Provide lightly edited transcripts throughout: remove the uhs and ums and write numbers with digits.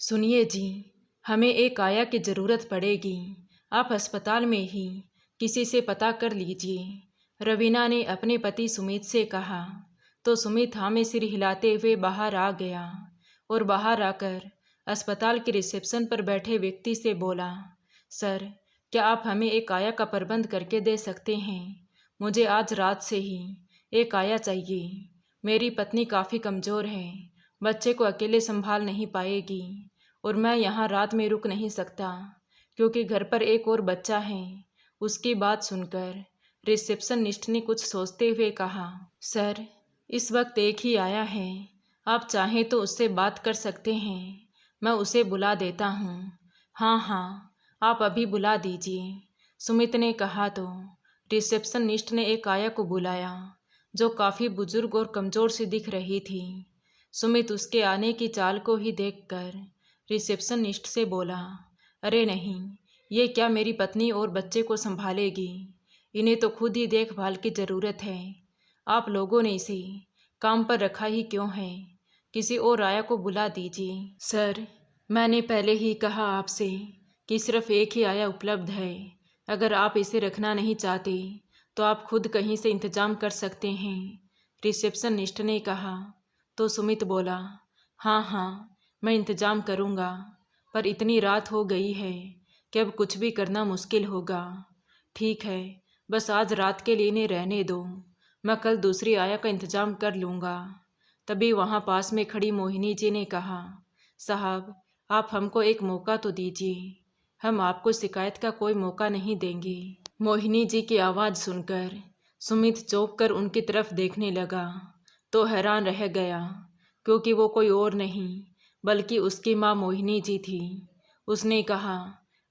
सुनिए जी, हमें एक आया की ज़रूरत पड़ेगी। आप अस्पताल में ही किसी से पता कर लीजिए। रवीना ने अपने पति सुमित से कहा तो सुमित हाँ में सिर हिलाते हुए बाहर आ गया और बाहर आकर अस्पताल के रिसेप्शन पर बैठे व्यक्ति से बोला, सर, क्या आप हमें एक आया का प्रबंध करके दे सकते हैं? मुझे आज रात से ही एक आया चाहिए। मेरी पत्नी काफ़ी कमज़ोर है, बच्चे को अकेले संभाल नहीं पाएगी और मैं यहाँ रात में रुक नहीं सकता क्योंकि घर पर एक और बच्चा है। उसकी बात सुनकर रिसेप्शनिस्ट ने कुछ सोचते हुए कहा, सर, इस वक्त एक ही आया है, आप चाहें तो उससे बात कर सकते हैं। मैं उसे बुला देता हूँ। हाँ हाँ, आप अभी बुला दीजिए, सुमित ने कहा तो रिसेप्शनिस्ट ने एक आया को बुलाया जो काफ़ी बुजुर्ग और कमज़ोर सी दिख रही थी। सुमित उसके आने की चाल को ही देखकर रिसेप्शनिस्ट से बोला, अरे नहीं, ये क्या मेरी पत्नी और बच्चे को संभालेगी? इन्हें तो खुद ही देखभाल की ज़रूरत है। आप लोगों ने इसे काम पर रखा ही क्यों है? किसी और आया को बुला दीजिए। सर, मैंने पहले ही कहा आपसे कि सिर्फ एक ही आया उपलब्ध है। अगर आप इसे रखना नहीं चाहते तो आप खुद कहीं से इंतज़ाम कर सकते हैं, रिसेप्शनिस्ट ने कहा। तो सुमित बोला, हाँ हाँ, मैं इंतज़ाम करूँगा, पर इतनी रात हो गई है कि अब कुछ भी करना मुश्किल होगा। ठीक है, बस आज रात के लिए इन्हें रहने दो, मैं कल दूसरी आया का इंतज़ाम कर लूँगा। तभी वहाँ पास में खड़ी मोहिनी जी ने कहा, साहब, आप हमको एक मौका तो दीजिए, हम आपको शिकायत का कोई मौका नहीं देंगे। मोहिनी जी की आवाज़ सुनकर सुमित चौंक कर उनकी तरफ देखने लगा तो हैरान रह गया क्योंकि वो कोई और नहीं बल्कि उसकी माँ मोहिनी जी थी। उसने कहा,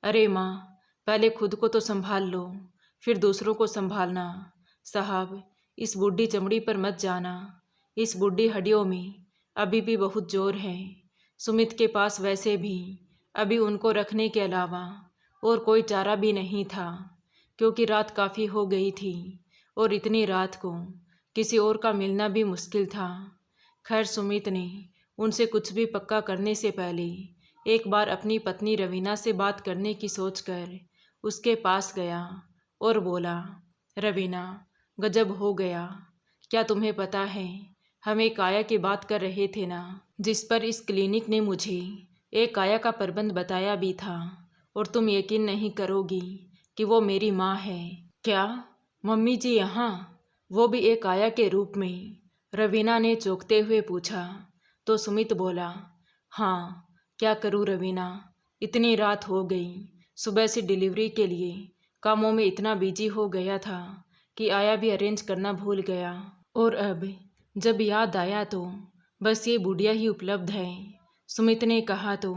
अरे माँ, पहले खुद को तो संभाल लो, फिर दूसरों को संभालना। साहब, इस बूढ़ी चमड़ी पर मत जाना, इस बूढ़ी हड्डियों में अभी भी बहुत जोर है। सुमित के पास वैसे भी अभी उनको रखने के अलावा और कोई चारा भी नहीं था क्योंकि रात काफ़ी हो गई थी और इतनी रात को किसी और का मिलना भी मुश्किल था। खैर, सुमित ने उनसे कुछ भी पक्का करने से पहले एक बार अपनी पत्नी रवीना से बात करने की सोचकर उसके पास गया और बोला, रवीना, गजब हो गया। क्या तुम्हें पता है, हम एक आया की बात कर रहे थे ना, जिस पर इस क्लिनिक ने मुझे एक आया का प्रबंध बताया भी था, और तुम यकीन नहीं करोगी कि वो मेरी माँ है। क्या मम्मी जी यहाँ, वो भी एक आया के रूप में? रवीना ने चौंकते हुए पूछा तो सुमित बोला, हाँ, क्या करूँ रवीना, इतनी रात हो गई, सुबह से डिलीवरी के लिए कामों में इतना बिजी हो गया था कि आया भी अरेंज करना भूल गया, और अब जब याद आया तो बस ये बुढ़िया ही उपलब्ध है। सुमित ने कहा तो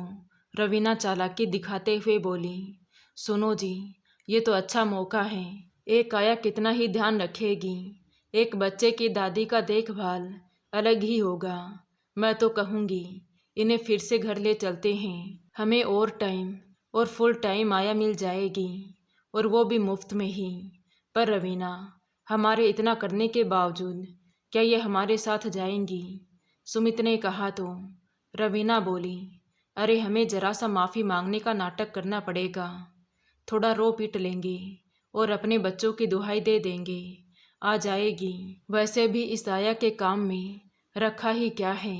रवीना चालाकी दिखाते हुए बोली, सुनो जी, ये तो अच्छा मौका है, एक आया कितना ही ध्यान रखेगी, एक बच्चे की दादी का देखभाल अलग ही होगा। मैं तो कहूँगी इन्हें फिर से घर ले चलते हैं, हमें और टाइम और फुल टाइम आया मिल जाएगी, और वो भी मुफ्त में ही। पर रवीना, हमारे इतना करने के बावजूद क्या ये हमारे साथ जाएंगी? सुमित ने कहा तो रवीना बोली, अरे हमें ज़रा सा माफ़ी मांगने का नाटक करना पड़ेगा, थोड़ा रो पीट लेंगे और अपने बच्चों की दुहाई दे देंगे, आ जाएगी। वैसे भी इस आया के काम में रखा ही क्या है,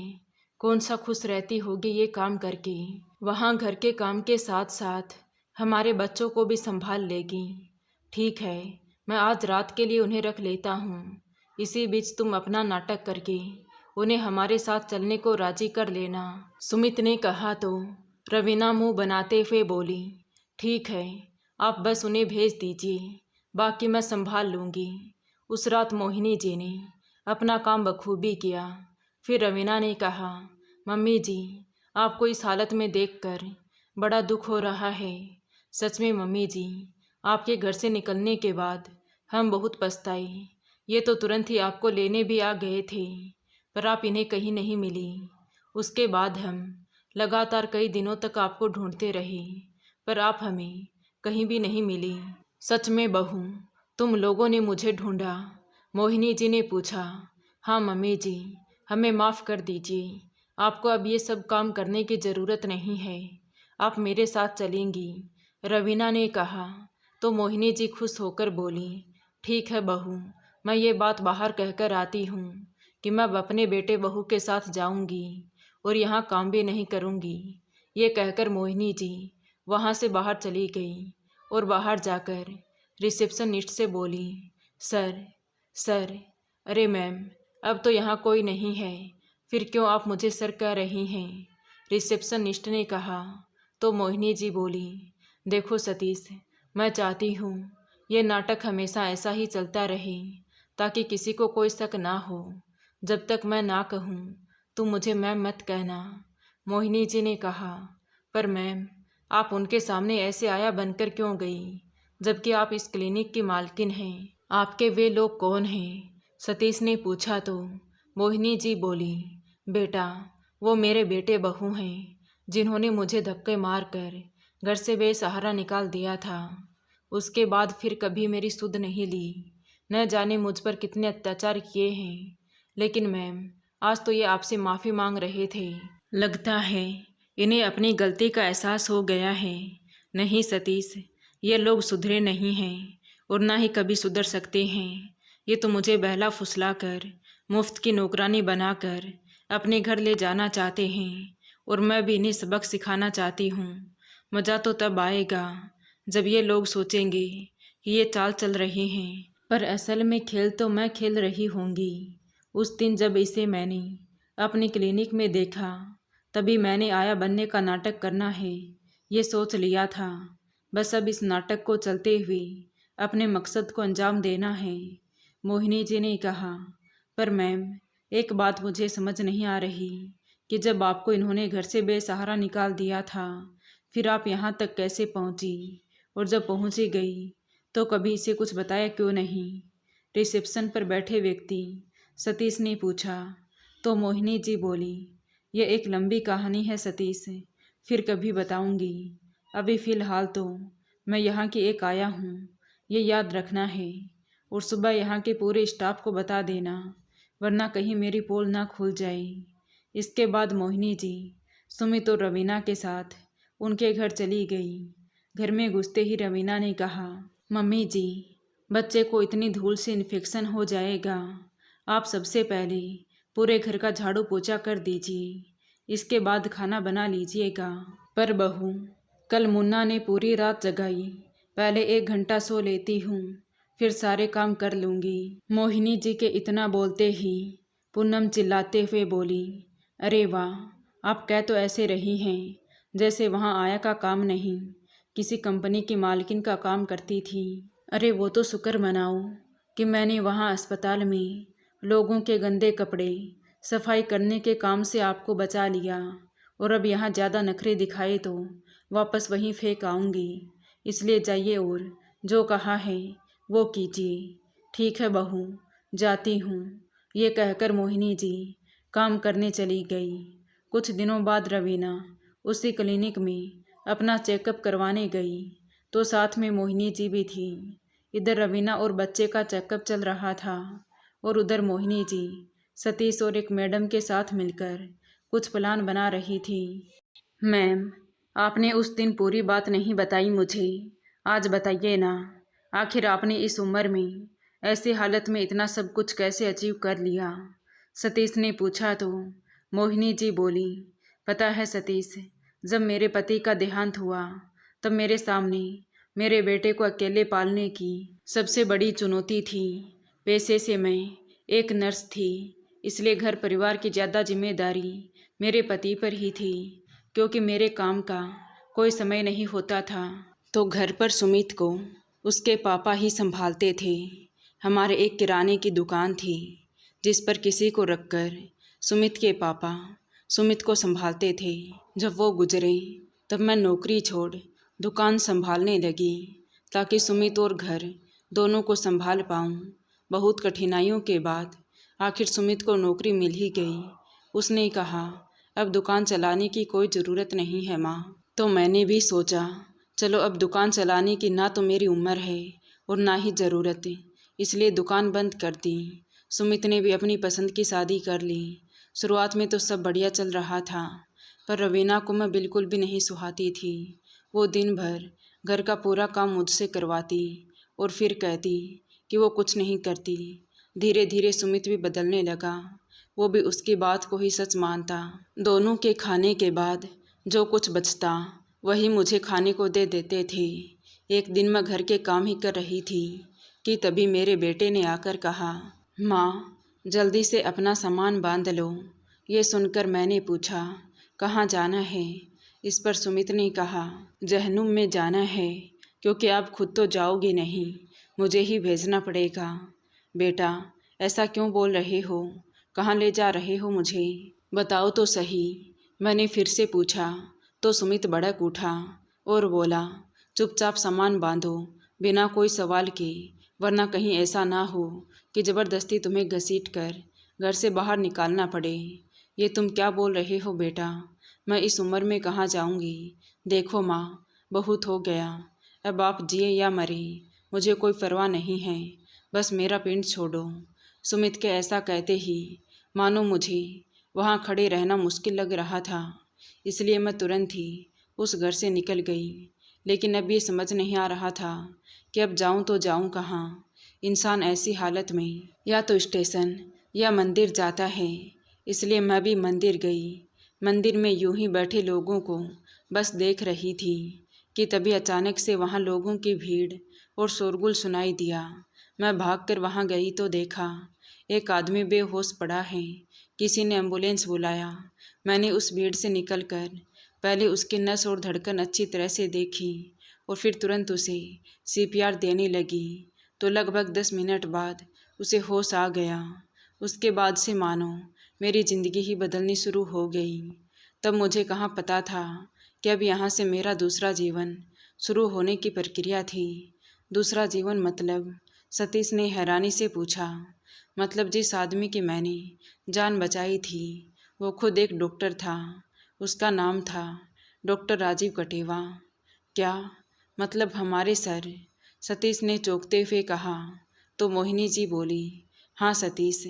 कौन सा खुश रहती होगी ये काम करके। वहाँ घर के काम के साथ साथ हमारे बच्चों को भी संभाल लेगी। ठीक है, मैं आज रात के लिए उन्हें रख लेता हूँ, इसी बीच तुम अपना नाटक करके उन्हें हमारे साथ चलने को राजी कर लेना। सुमित ने कहा तो रवीना मुंह बनाते हुए बोली, ठीक है, आप बस उन्हें भेज दीजिए, बाकी मैं संभाल लूँगी। उस रात मोहिनी जी ने अपना काम बखूबी किया। फिर रवीना ने कहा, मम्मी जी, आपको इस हालत में देखकर बड़ा दुख हो रहा है। सच में मम्मी जी, आपके घर से निकलने के बाद हम बहुत पछताए। ये तो तुरंत ही आपको लेने भी आ गए थे, पर आप इन्हें कहीं नहीं मिली। उसके बाद हम लगातार कई दिनों तक आपको ढूंढते रहे, पर आप हमें कहीं भी नहीं मिली। सच में बहू, तुम लोगों ने मुझे ढूंढा? मोहिनी जी ने पूछा। हाँ मम्मी जी, हमें माफ़ कर दीजिए, आपको अब ये सब काम करने की ज़रूरत नहीं है, आप मेरे साथ चलेंगी, रवीना ने कहा। तो मोहिनी जी खुश होकर बोली, ठीक है बहू, मैं ये बात बाहर कहकर आती हूँ कि मैं अब अपने बेटे बहू के साथ जाऊँगी और यहाँ काम भी नहीं करूँगी। ये कहकर मोहिनी जी वहाँ से बाहर चली गई और बाहर जाकर रिसेप्शनिस्ट से बोली, सर सर। अरे मैम, अब तो यहाँ कोई नहीं है, फिर क्यों आप मुझे सर कह रही हैं? रिसेप्शनिस्ट ने कहा। तो मोहिनी जी बोली, देखो सतीश, मैं चाहती हूँ ये नाटक हमेशा ऐसा ही चलता रहे ताकि किसी को कोई शक ना हो। जब तक मैं ना कहूँ तुम मुझे मैम मत कहना। मोहिनी जी ने कहा, पर मैम, आप उनके सामने ऐसे आया बनकर क्यों गई, जबकि आप इस क्लिनिक की मालकिन हैं? आपके वे लोग कौन हैं? सतीश ने पूछा। तो मोहिनी जी बोली, बेटा, वो मेरे बेटे बहू हैं जिन्होंने मुझे धक्के मारकर घर से बेसहारा निकाल दिया था। उसके बाद फिर कभी मेरी सुध नहीं ली। न जाने मुझ पर कितने अत्याचार किए हैं, लेकिन मैम, आज तो ये आपसे माफ़ी मांग रहे थे। लगता है इन्हें अपनी गलती का एहसास हो गया है। नहीं सतीश, ये लोग सुधरे नहीं हैं और ना ही कभी सुधर सकते हैं। ये तो मुझे बहला फुसला कर मुफ्त की नौकरानी बनाकर अपने घर ले जाना चाहते हैं और मैं भी इन्हें सबक सिखाना चाहती हूँ। मज़ा तो तब आएगा जब ये लोग सोचेंगे कि ये चाल चल रहे हैं, पर असल में खेल तो मैं खेल रही होंगी। उस दिन जब इसे मैंने अपनी क्लिनिक में देखा, तभी मैंने आया बनने का नाटक करना है ये सोच लिया था। बस अब इस नाटक को चलते हुए अपने मकसद को अंजाम देना है। मोहिनी जी ने कहा, पर मैम, एक बात मुझे समझ नहीं आ रही कि जब आपको इन्होंने घर से बेसहारा निकाल दिया था, फिर आप यहाँ तक कैसे पहुँची, और जब पहुँची गई तो कभी इसे कुछ बताया क्यों नहीं? रिसेप्शन पर बैठे व्यक्ति सतीश ने पूछा। तो मोहिनी जी बोली, यह एक लंबी कहानी है सतीश, फिर कभी बताऊंगी। अभी फ़िलहाल तो मैं यहाँ की एक आया हूँ, ये याद रखना है, और सुबह यहाँ के पूरे स्टाफ को बता देना, वरना कहीं मेरी पोल ना खुल जाए। इसके बाद मोहिनी जी सुमित और रवीना के साथ उनके घर चली गई। घर में घुसते ही रवीना ने कहा, मम्मी जी, बच्चे को इतनी धूल से इन्फेक्शन हो जाएगा, आप सबसे पहले पूरे घर का झाड़ू पोछा कर दीजिए, इसके बाद खाना बना लीजिएगा। पर बहू, कल मुन्ना ने पूरी रात जगाई, पहले 1 घंटा सो लेती हूँ, फिर सारे काम कर लूँगी। मोहिनी जी के इतना बोलते ही पूनम चिल्लाते हुए बोली, अरे वाह, आप कह तो ऐसे रही हैं जैसे वहाँ आया का काम नहीं, किसी कंपनी की मालकिन का काम करती थी। अरे वो तो शुक्र मनाओ कि मैंने वहाँ अस्पताल में लोगों के गंदे कपड़े सफाई करने के काम से आपको बचा लिया, और अब यहाँ ज़्यादा नखरे दिखाए तो वापस वहीं फेंक आऊँगी। इसलिए जाइए और जो कहा है वो कीजिए। ठीक है बहू, जाती हूँ। ये कहकर मोहिनी जी काम करने चली गई। कुछ दिनों बाद रवीना उसी क्लिनिक में अपना चेकअप करवाने गई, तो साथ में मोहिनी जी भी थी। इधर रवीना और बच्चे का चेकअप चल रहा था, और उधर मोहिनी जी सतीश और एक मैडम के साथ मिलकर कुछ प्लान बना रही थी। मैम, आपने उस दिन पूरी बात नहीं बताई मुझे, आज बताइए ना। आखिर आपने इस उम्र में ऐसी हालत में इतना सब कुछ कैसे अचीव कर लिया? सतीश ने पूछा। तो मोहिनी जी बोली, पता है सतीश, जब मेरे पति का देहांत हुआ तब मेरे सामने मेरे बेटे को अकेले पालने की सबसे बड़ी चुनौती थी। पेशे से मैं एक नर्स थी, इसलिए घर परिवार की ज़्यादा जिम्मेदारी मेरे पति पर ही थी, क्योंकि मेरे काम का कोई समय नहीं होता था। तो घर पर सुमित को उसके पापा ही संभालते थे। हमारे एक किराने की दुकान थी जिस पर किसी को रखकर सुमित के पापा सुमित को संभालते थे। जब वो गुजरे तब मैं नौकरी छोड़ दुकान संभालने लगी, ताकि सुमित और घर दोनों को संभाल पाऊँ। बहुत कठिनाइयों के बाद आखिर सुमित को नौकरी मिल ही गई। उसने कहा, अब दुकान चलाने की कोई ज़रूरत नहीं है माँ। तो मैंने भी सोचा, चलो अब दुकान चलाने की ना तो मेरी उम्र है और ना ही ज़रूरत, इसलिए दुकान बंद कर दी। सुमित ने भी अपनी पसंद की शादी कर ली। शुरुआत में तो सब बढ़िया चल रहा था, पर रवीना को मैं बिल्कुल भी नहीं सुहाती थी। वो दिन भर घर का पूरा काम मुझसे करवाती और फिर कहती कि वो कुछ नहीं करती। धीरे धीरे सुमित भी बदलने लगा। वो भी उसकी बात को ही सच मानता। दोनों के खाने के बाद जो कुछ बचता वही मुझे खाने को दे देते थे। एक दिन मैं घर के काम ही कर रही थी कि तभी मेरे बेटे ने आकर कहा, माँ जल्दी से अपना सामान बांध लो। ये सुनकर मैंने पूछा, कहाँ जाना है? इस पर सुमित ने कहा, जहनुम में जाना है, क्योंकि आप खुद तो जाओगे नहीं, मुझे ही भेजना पड़ेगा। बेटा ऐसा क्यों बोल रहे हो? कहाँ ले जा रहे हो मुझे? बताओ तो सही। मैंने फिर से पूछा तो सुमित भड़क उठा और बोला, चुपचाप सामान बांधो बिना कोई सवाल के, वरना कहीं ऐसा ना हो कि ज़बरदस्ती तुम्हें घसीट कर घर से बाहर निकालना पड़े। ये तुम क्या बोल रहे हो बेटा? मैं इस उम्र में कहाँ जाऊँगी? देखो माँ, बहुत हो गया। अब आप जिए या मरे मुझे कोई परवाह नहीं है, बस मेरा पिंड छोड़ो। सुमित के ऐसा कहते ही मानो मुझे वहाँ खड़े रहना मुश्किल लग रहा था, इसलिए मैं तुरंत ही उस घर से निकल गई। लेकिन अब ये समझ नहीं आ रहा था कि अब जाऊँ तो जाऊँ कहाँ। इंसान ऐसी हालत में या तो स्टेशन या मंदिर जाता है, इसलिए मैं भी मंदिर गई। मंदिर में यूं ही बैठे लोगों को बस देख रही थी कि तभी अचानक से वहाँ लोगों की भीड़ और शोरगुल सुनाई दिया। मैं भागकर वहाँ गई तो देखा एक आदमी बेहोश पड़ा है। किसी ने एम्बुलेंस बुलाया। मैंने उस भीड़ से निकलकर पहले उसकी नस और धड़कन अच्छी तरह से देखी और फिर तुरंत उसे सीपीआर देने लगी। तो लगभग 10 मिनट बाद उसे होश आ गया। उसके बाद से मानो मेरी ज़िंदगी ही बदलनी शुरू हो गई। तब मुझे कहाँ पता था कि अब यहाँ से मेरा दूसरा जीवन शुरू होने की प्रक्रिया थी। दूसरा जीवन मतलब? सतीश ने हैरानी से पूछा। मतलब जिस आदमी की मैंने जान बचाई थी वो खुद एक डॉक्टर था। उसका नाम था डॉक्टर राजीव कटेवा। क्या? मतलब हमारे सर? सतीश ने चौंकते हुए कहा। तो मोहिनी जी बोली, हाँ सतीश,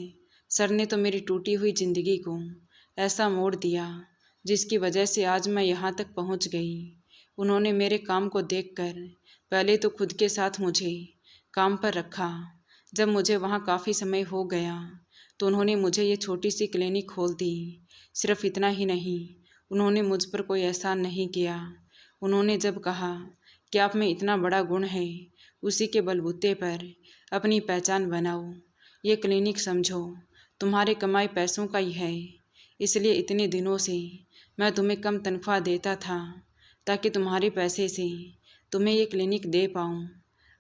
सर ने तो मेरी टूटी हुई ज़िंदगी को ऐसा मोड़ दिया जिसकी वजह से आज मैं यहाँ तक पहुँच गई। उन्होंने मेरे काम को देखकर पहले तो खुद के साथ मुझे काम पर रखा। जब मुझे वहाँ काफ़ी समय हो गया तो उन्होंने मुझे ये छोटी सी क्लिनिक खोल दी। सिर्फ इतना ही नहीं, उन्होंने मुझ पर कोई एहसान नहीं किया। उन्होंने जब कहा कि आप में इतना बड़ा गुण है, उसी के बलबूते पर अपनी पहचान बनाओ। ये क्लिनिक समझो तुम्हारे कमाए पैसों का ही है, इसलिए इतने दिनों से मैं तुम्हें कम तनख्वाह देता था ताकि तुम्हारे पैसे से तुम्हें ये क्लिनिक दे पाऊँ।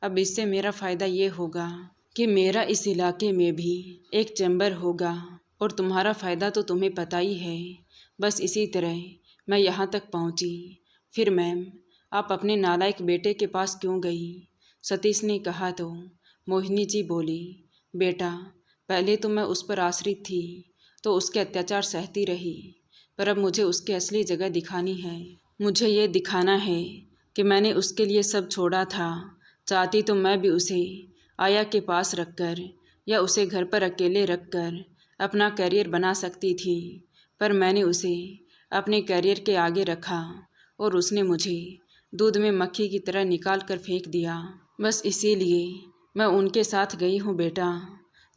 अब इससे मेरा फ़ायदा ये होगा कि मेरा इस इलाके में भी एक चैम्बर होगा और तुम्हारा फ़ायदा तो तुम्हें पता ही है। बस इसी तरह मैं यहाँ तक पहुँची। फिर मैम, आप अपने नालायक बेटे के पास क्यों गई? सतीश ने कहा तो मोहिनी जी बोली, बेटा पहले तो मैं उस पर आश्रित थी तो उसके अत्याचार सहती रही, पर अब मुझे उसकी असली जगह दिखानी है। मुझे ये दिखाना है कि मैंने उसके लिए सब छोड़ा था। चाहती तो मैं भी उसे आया के पास रखकर या उसे घर पर अकेले रखकर अपना करियर बना सकती थी, पर मैंने उसे अपने करियर के आगे रखा और उसने मुझे दूध में मक्खी की तरह निकाल कर फेंक दिया। बस इसीलिए मैं उनके साथ गई हूँ बेटा।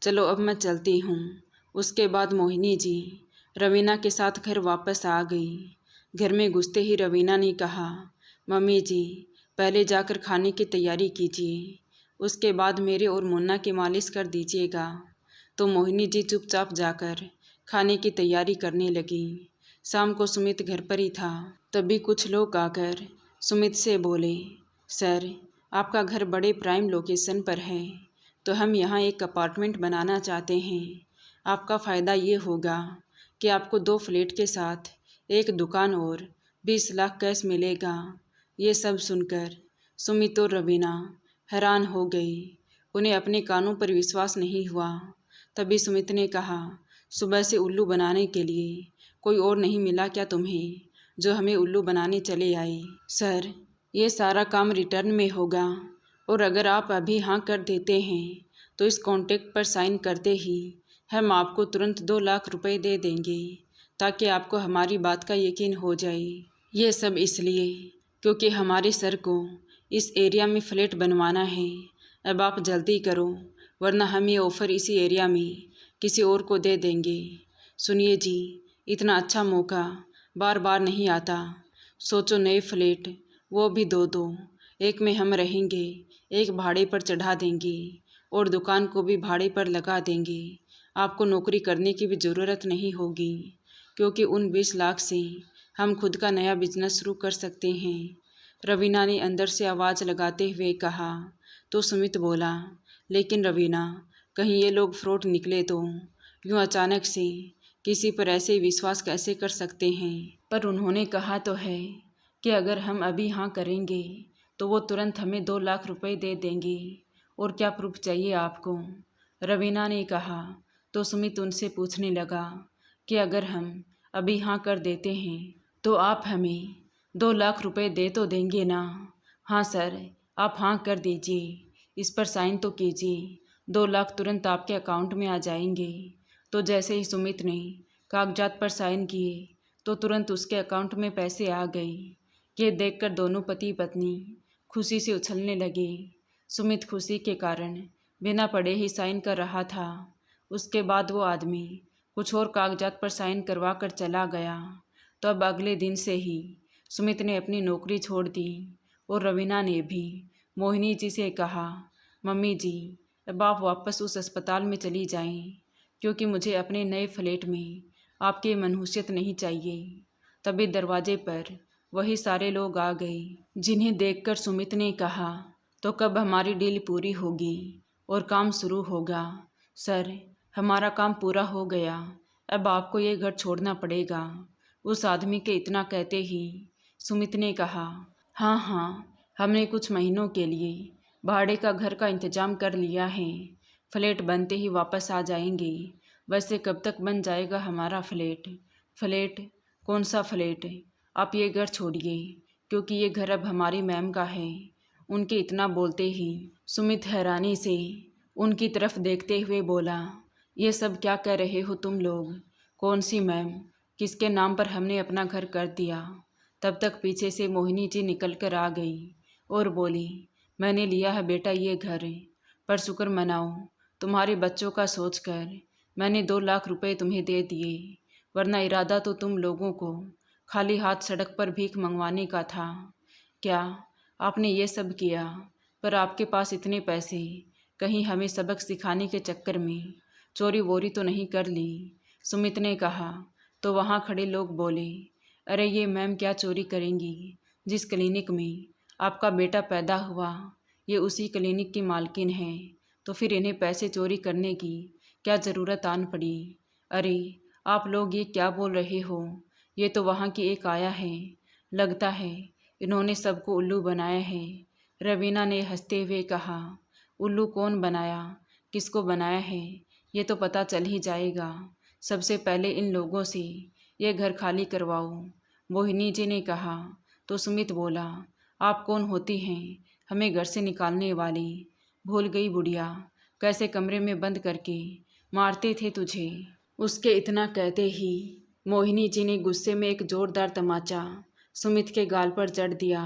चलो अब मैं चलती हूँ। उसके बाद मोहिनी जी रवीना के साथ घर वापस आ गई। घर में घुसते ही रवीना ने कहा, मम्मी जी पहले जाकर खाने की तैयारी कीजिए, उसके बाद मेरे और मुन्ना की मालिश कर दीजिएगा। तो मोहिनी जी चुपचाप जाकर खाने की तैयारी करने लगी। शाम को सुमित घर पर ही था। तभी कुछ लोग आकर सुमित से बोले, सर आपका घर बड़े प्राइम लोकेशन पर है, तो हम यहाँ एक अपार्टमेंट बनाना चाहते हैं। आपका फ़ायदा ये होगा कि आपको 2 फ्लैट के साथ एक दुकान और 20 लाख कैश मिलेगा। ये सब सुनकर सुमित और रवीना हैरान हो गई। उन्हें अपने कानों पर विश्वास नहीं हुआ। तभी सुमित ने कहा, सुबह से उल्लू बनाने के लिए कोई और नहीं मिला क्या तुम्हें, जो हमें उल्लू बनाने चले आए? सर ये सारा काम रिटर्न में होगा और अगर आप अभी हाँ कर देते हैं तो इस कॉन्ट्रैक्ट पर साइन करते ही हम आपको तुरंत 2 लाख रुपए दे देंगे ताकि आपको हमारी बात का यकीन हो जाए। ये सब इसलिए क्योंकि हमारे सर को इस एरिया में फ्लैट बनवाना है। अब आप जल्दी करो वरना हम ये ऑफ़र इसी एरिया में किसी और को दे देंगे। सुनिए जी, इतना अच्छा मौका बार बार नहीं आता। सोचो नए फ्लैट, वो भी 2-2, एक में हम रहेंगे, एक भाड़े पर चढ़ा देंगे और दुकान को भी भाड़े पर लगा देंगे। आपको नौकरी करने की भी ज़रूरत नहीं होगी क्योंकि उन 20 लाख से हम खुद का नया बिजनेस शुरू कर सकते हैं। रवीना ने अंदर से आवाज़ लगाते हुए कहा। तो सुमित बोला, लेकिन रवीना, कहीं ये लोग फ्रॉड निकले तो? यूँ अचानक से किसी पर ऐसे विश्वास कैसे कर सकते हैं? पर उन्होंने कहा तो है कि अगर हम अभी हाँ करेंगे तो वो तुरंत हमें 2 लाख रुपए दे देंगे। और क्या प्रूफ चाहिए आपको? रवीना ने कहा। तो सुमित उनसे पूछने लगा कि अगर हम अभी हाँ कर देते हैं तो आप हमें 2 लाख रुपए दे तो देंगे ना? हाँ सर, आप हाँ कर दीजिए, इस पर साइन तो कीजिए, 2 लाख तुरंत आपके अकाउंट में आ जाएंगे। तो जैसे ही सुमित ने कागजात पर साइन किए तो तुरंत उसके अकाउंट में पैसे आ गए। ये देखकर दोनों पति पत्नी खुशी से उछलने लगे। सुमित खुशी के कारण बिना पढ़े ही साइन कर रहा था। उसके बाद वो आदमी कुछ और कागजात पर साइन करवा कर चला गया। तो अब अगले दिन से ही सुमित ने अपनी नौकरी छोड़ दी और रवीना ने भी मोहिनी जी से कहा, मम्मी जी, अब आप वापस उस अस्पताल में चली जाएं क्योंकि मुझे अपने नए फ्लैट में आपकी मनहूसियत नहीं चाहिए। तभी दरवाजे पर वही सारे लोग आ गए जिन्हें देखकर सुमित ने कहा, तो कब हमारी डील पूरी होगी और काम शुरू होगा? सर, हमारा काम पूरा हो गया, अब आपको ये घर छोड़ना पड़ेगा। उस आदमी के इतना कहते ही सुमित ने कहा, हाँ हाँ, हमने कुछ महीनों के लिए भाड़े का घर का इंतजाम कर लिया है, फ्लैट बनते ही वापस आ जाएंगे। वैसे कब तक बन जाएगा हमारा फ्लैट? फ्लैट? कौन सा फ्लैट? आप ये घर छोड़िए क्योंकि ये घर अब हमारी मैम का है। उनके इतना बोलते ही सुमित हैरानी से उनकी तरफ देखते हुए बोला, ये सब क्या कह रहे हो तुम लोग? कौन सी मैम? किसके नाम पर हमने अपना घर कर दिया? तब तक पीछे से मोहिनी जी निकल कर आ गई और बोली, मैंने लिया है बेटा ये घर, पर शुक्र मनाओ तुम्हारे बच्चों का सोचकर मैंने 2 लाख रुपए तुम्हें दे दिए, वरना इरादा तो तुम लोगों को खाली हाथ सड़क पर भीख मंगवाने का था। क्या आपने ये सब किया? पर आपके पास इतने पैसे कहीं हमें सबक सिखाने के चक्कर में चोरी वोरी तो नहीं कर ली? सुमित ने कहा। तो वहाँ खड़े लोग बोले, अरे ये मैम क्या चोरी करेंगी? जिस क्लिनिक में आपका बेटा पैदा हुआ ये उसी क्लिनिक की मालकिन है, तो फिर इन्हें पैसे चोरी करने की क्या ज़रूरत आन पड़ी? अरे आप लोग ये क्या बोल रहे हो? ये तो वहाँ की एक आया है, लगता है इन्होंने सबको उल्लू बनाया है। रवीना ने हंसते हुए कहा, उल्लू कौन बनाया, किसको बनाया है, ये तो पता चल ही जाएगा। सबसे पहले इन लोगों से ये घर खाली करवाओ। मोहिनी जी ने कहा। तो सुमित बोला, आप कौन होती हैं हमें घर से निकालने वाली? भूल गई बुढ़िया, कैसे कमरे में बंद करके मारते थे तुझे? उसके इतना कहते ही मोहिनी जी ने गुस्से में एक जोरदार तमाचा सुमित के गाल पर जड़ दिया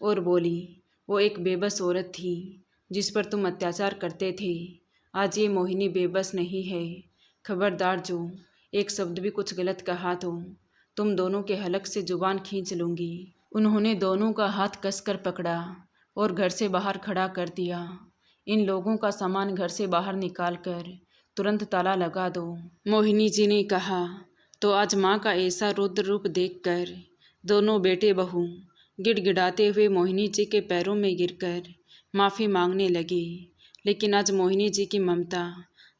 और बोली, वो एक बेबस औरत थी जिस पर तुम अत्याचार करते थे। आज ये मोहिनी बेबस नहीं है। खबरदार जो एक शब्द भी कुछ गलत कहा तो तुम दोनों के हलक से जुबान खींच लूँगी। उन्होंने दोनों का हाथ कसकर पकड़ा और घर से बाहर खड़ा कर दिया। इन लोगों का सामान घर से बाहर निकाल कर तुरंत ताला लगा दो। मोहिनी जी ने कहा। तो आज माँ का ऐसा रुद्र रूप देखकर दोनों बेटे बहू गिड़गिड़ाते हुए मोहिनी जी के पैरों में गिरकर माफ़ी मांगने लगे। लेकिन आज मोहिनी जी की ममता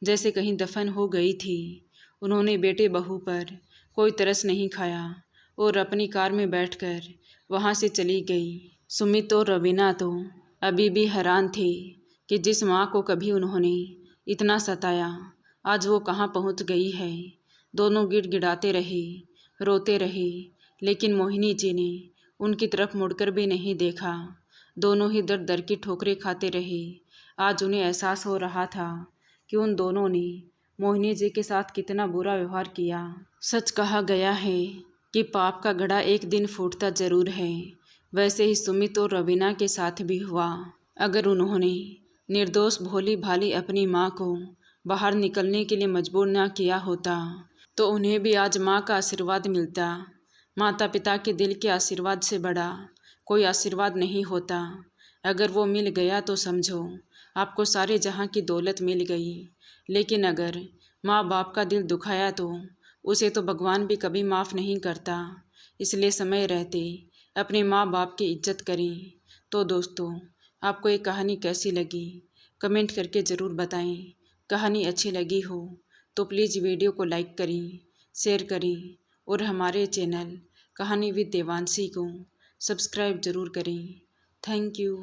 जैसे कहीं दफन हो गई थी। उन्होंने बेटे बहू पर कोई तरस नहीं खाया और अपनी कार में बैठकर वहाँ से चली गई। सुमित और रवीना तो अभी भी हैरान थे कि जिस माँ को कभी उन्होंने इतना सताया आज वो कहाँ पहुँच गई है। दोनों गिड़गिड़ाते रहे, रोते रहे, लेकिन मोहिनी जी ने उनकी तरफ मुड़कर भी नहीं देखा। दोनों ही दर दर की ठोकरें खाते रहे। आज उन्हें एहसास हो रहा था कि उन दोनों ने मोहिनी जी के साथ कितना बुरा व्यवहार किया। सच कहा गया है कि पाप का घड़ा एक दिन फूटता जरूर है। वैसे ही सुमित और रवीना के साथ भी हुआ। अगर उन्होंने निर्दोष भोली भाली अपनी माँ को बाहर निकलने के लिए मजबूर ना किया होता तो उन्हें भी आज माँ का आशीर्वाद मिलता। माता पिता के दिल के आशीर्वाद से बड़ा कोई आशीर्वाद नहीं होता। अगर वो मिल गया तो समझो आपको सारे जहाँ की दौलत मिल गई। लेकिन अगर माँ बाप का दिल दुखाया तो उसे तो भगवान भी कभी माफ़ नहीं करता। इसलिए समय रहते अपने माँ बाप की इज्जत करें। तो दोस्तों, आपको ये कहानी कैसी लगी कमेंट करके ज़रूर बताएं। कहानी अच्छी लगी हो तो प्लीज़ वीडियो को लाइक करें, शेयर करें और हमारे चैनल कहानी विद देवांशी को सब्सक्राइब ज़रूर करें। Thank you.